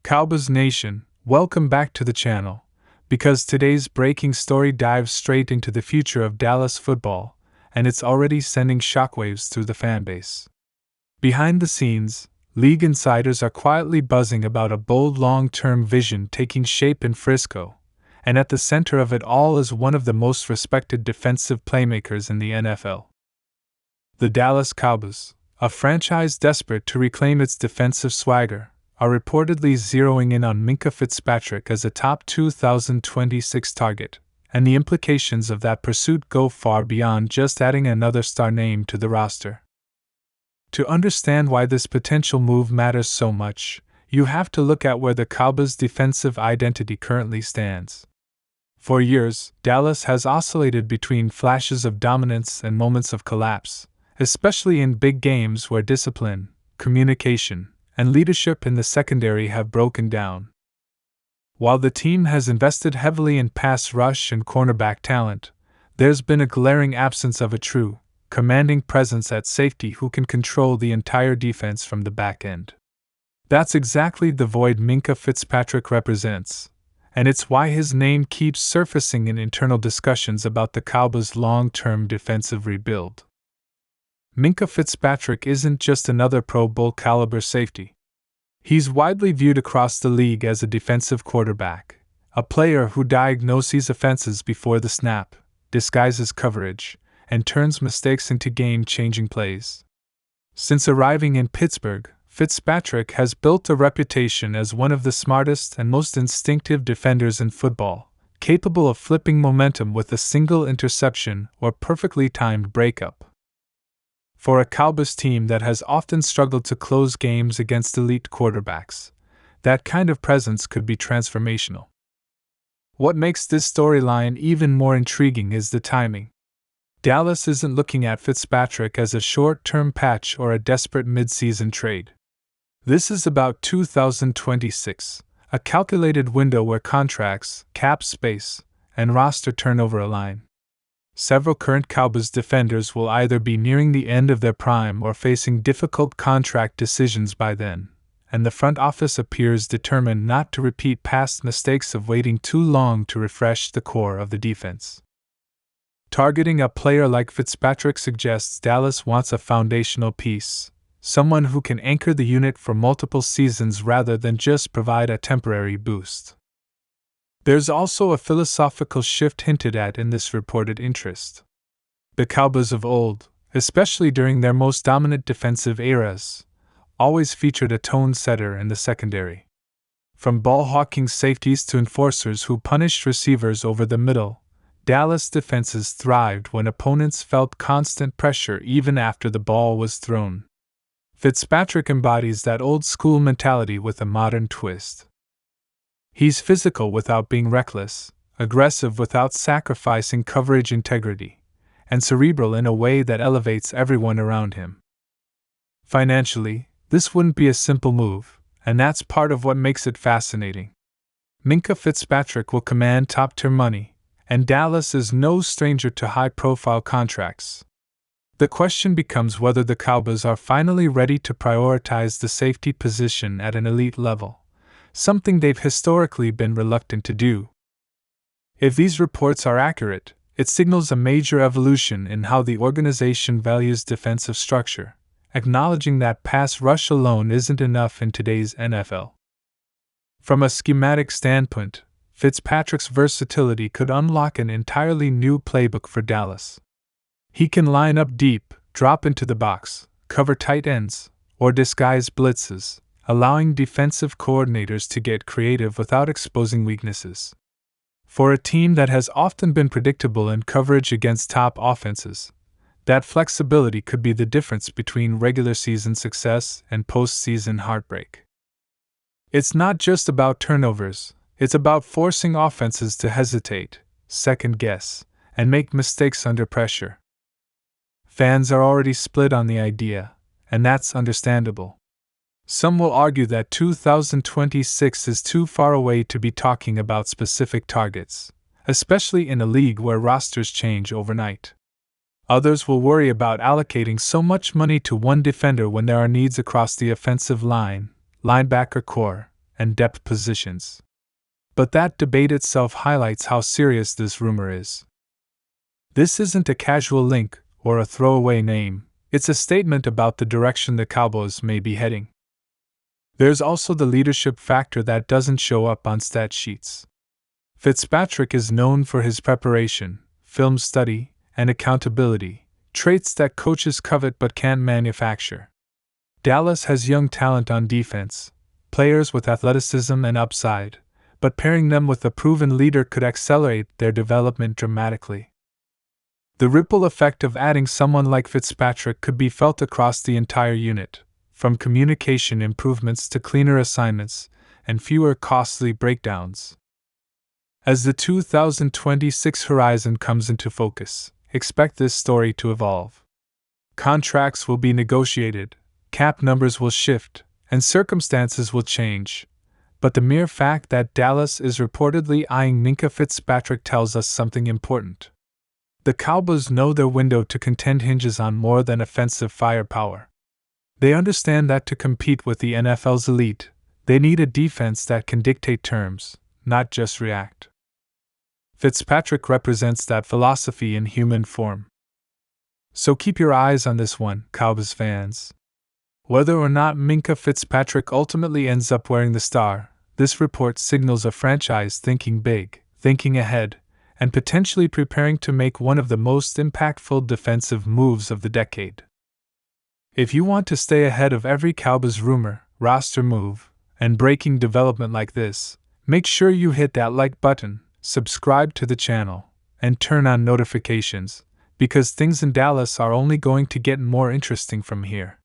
Cowboys Nation, welcome back to the channel, because today's breaking story dives straight into the future of Dallas football, and it's already sending shockwaves through the fanbase. Behind the scenes, league insiders are quietly buzzing about a bold long-term vision taking shape in Frisco, and at the center of it all is one of the most respected defensive playmakers in the NFL. The Dallas Cowboys, a franchise desperate to reclaim its defensive swagger, are reportedly zeroing in on Minkah Fitzpatrick as a top 2026 target, and the implications of that pursuit go far beyond just adding another star name to the roster. To understand why this potential move matters so much, you have to look at where the Cowboys' defensive identity currently stands. For years, Dallas has oscillated between flashes of dominance and moments of collapse, especially in big games where discipline, communication, and leadership in the secondary have broken down. While the team has invested heavily in pass rush and cornerback talent, there's been a glaring absence of a true, commanding presence at safety who can control the entire defense from the back end. That's exactly the void Minkah Fitzpatrick represents, and it's why his name keeps surfacing in internal discussions about the Cowboys' long-term defensive rebuild. Minkah Fitzpatrick isn't just another Pro Bowl caliber safety. He's widely viewed across the league as a defensive quarterback, a player who diagnoses offenses before the snap, disguises coverage, and turns mistakes into game-changing plays. Since arriving in Pittsburgh, Fitzpatrick has built a reputation as one of the smartest and most instinctive defenders in football, capable of flipping momentum with a single interception or perfectly timed breakup. For a Cowboys team that has often struggled to close games against elite quarterbacks, that kind of presence could be transformational. What makes this storyline even more intriguing is the timing. Dallas isn't looking at Fitzpatrick as a short-term patch or a desperate mid-season trade. This is about 2026, a calculated window where contracts, cap space, and roster turnover align. Several current Cowboys defenders will either be nearing the end of their prime or facing difficult contract decisions by then, and the front office appears determined not to repeat past mistakes of waiting too long to refresh the core of the defense. Targeting a player like Fitzpatrick suggests Dallas wants a foundational piece, someone who can anchor the unit for multiple seasons rather than just provide a temporary boost. There's also a philosophical shift hinted at in this reported interest. The Cowboys of old, especially during their most dominant defensive eras, always featured a tone setter in the secondary. From ball-hawking safeties to enforcers who punished receivers over the middle, Dallas defenses thrived when opponents felt constant pressure even after the ball was thrown. Fitzpatrick embodies that old-school mentality with a modern twist. He's physical without being reckless, aggressive without sacrificing coverage integrity, and cerebral in a way that elevates everyone around him. Financially, this wouldn't be a simple move, and that's part of what makes it fascinating. Minkah Fitzpatrick will command top-tier money, and Dallas is no stranger to high-profile contracts. The question becomes whether the Cowboys are finally ready to prioritize the safety position at an elite level, something they've historically been reluctant to do. If these reports are accurate, it signals a major evolution in how the organization values defensive structure, acknowledging that pass rush alone isn't enough in today's NFL. From a schematic standpoint, Fitzpatrick's versatility could unlock an entirely new playbook for Dallas. He can line up deep, drop into the box, cover tight ends, or disguise blitzes, allowing defensive coordinators to get creative without exposing weaknesses. For a team that has often been predictable in coverage against top offenses, that flexibility could be the difference between regular season success and postseason heartbreak. It's not just about turnovers, it's about forcing offenses to hesitate, second-guess, and make mistakes under pressure. Fans are already split on the idea, and that's understandable. Some will argue that 2026 is too far away to be talking about specific targets, especially in a league where rosters change overnight. Others will worry about allocating so much money to one defender when there are needs across the offensive line, linebacker core, and depth positions. But that debate itself highlights how serious this rumor is. This isn't a casual link or a throwaway name, it's a statement about the direction the Cowboys may be heading. There's also the leadership factor that doesn't show up on stat sheets. Fitzpatrick is known for his preparation, film study, and accountability, traits that coaches covet but can't manufacture. Dallas has young talent on defense, players with athleticism and upside, but pairing them with a proven leader could accelerate their development dramatically. The ripple effect of adding someone like Fitzpatrick could be felt across the entire unit, from communication improvements to cleaner assignments and fewer costly breakdowns. As the 2026 horizon comes into focus, expect this story to evolve. Contracts will be negotiated, cap numbers will shift, and circumstances will change. But the mere fact that Dallas is reportedly eyeing Minkah Fitzpatrick tells us something important. The Cowboys know their window to contend hinges on more than offensive firepower. They understand that to compete with the NFL's elite, they need a defense that can dictate terms, not just react. Fitzpatrick represents that philosophy in human form. So keep your eyes on this one, Cowboys fans. Whether or not Minkah Fitzpatrick ultimately ends up wearing the star, this report signals a franchise thinking big, thinking ahead, and potentially preparing to make one of the most impactful defensive moves of the decade. If you want to stay ahead of every Cowboys rumor, roster move, and breaking development like this, make sure you hit that like button, subscribe to the channel, and turn on notifications, because things in Dallas are only going to get more interesting from here.